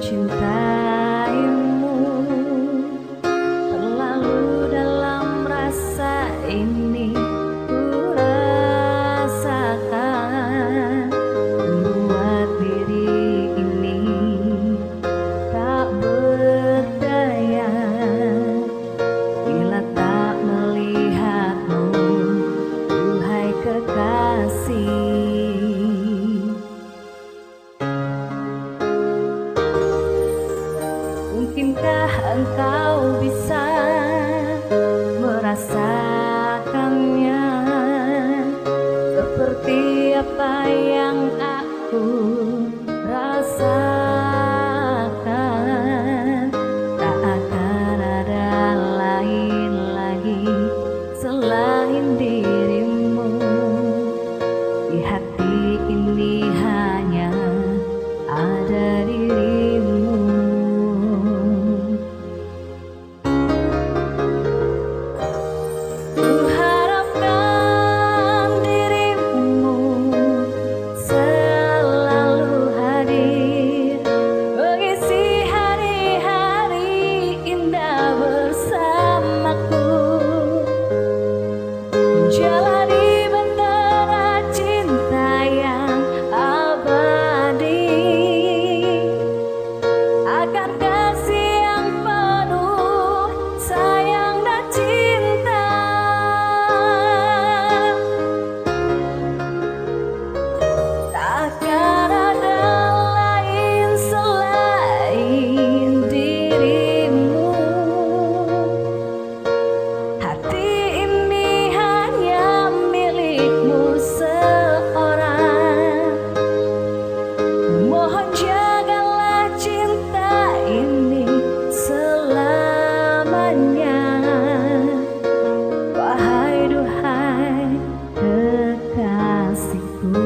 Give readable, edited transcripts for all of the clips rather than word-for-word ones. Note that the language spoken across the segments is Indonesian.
mencintaimu terlalu dalam rasa ini ku rasakan membuat diri ini tak berdaya bila tak melihatmu, duhai kekasih. Mungkinkah engkau bisa merasakannya seperti apa yang aku rasakan? Tak akan ada lain lagi selain dirimu. Di hati ini hanya ada dirimu. Jalani bahtera cinta yang abadi akan kasih yang penuh sayang dan cinta. Takkan ada lain selain dirimu. Hati mohon jagalah cinta ini selamanya, wahai duhai kekasihku.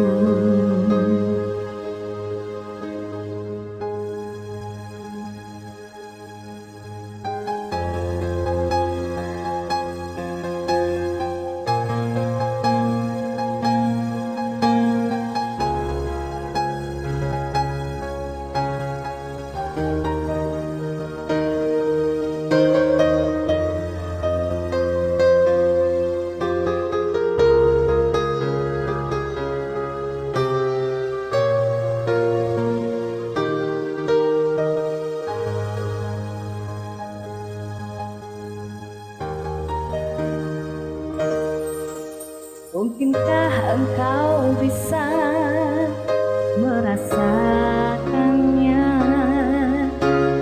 Mungkinkah engkau bisa merasakannya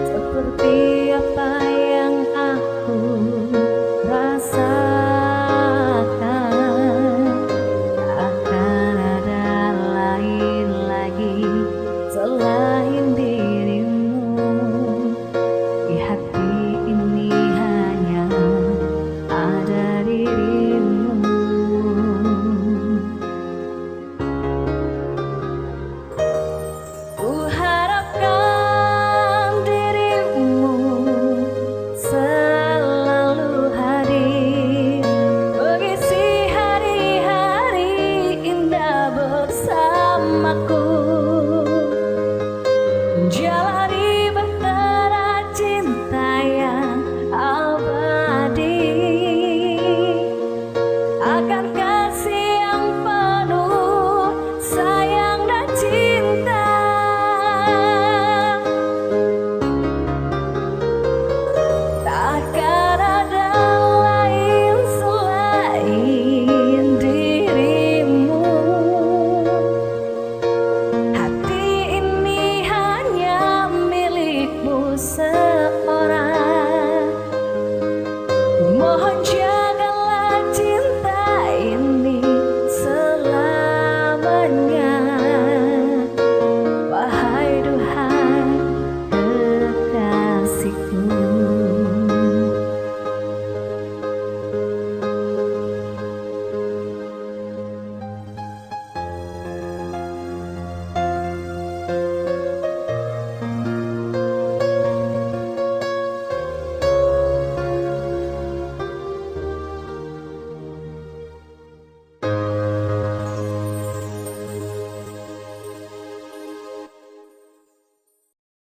seperti apa yang aku rasakan? Tak akan ada lain lagi selain dirimu. Di hati ini hanya ada dirimu. Bersamaku menjalani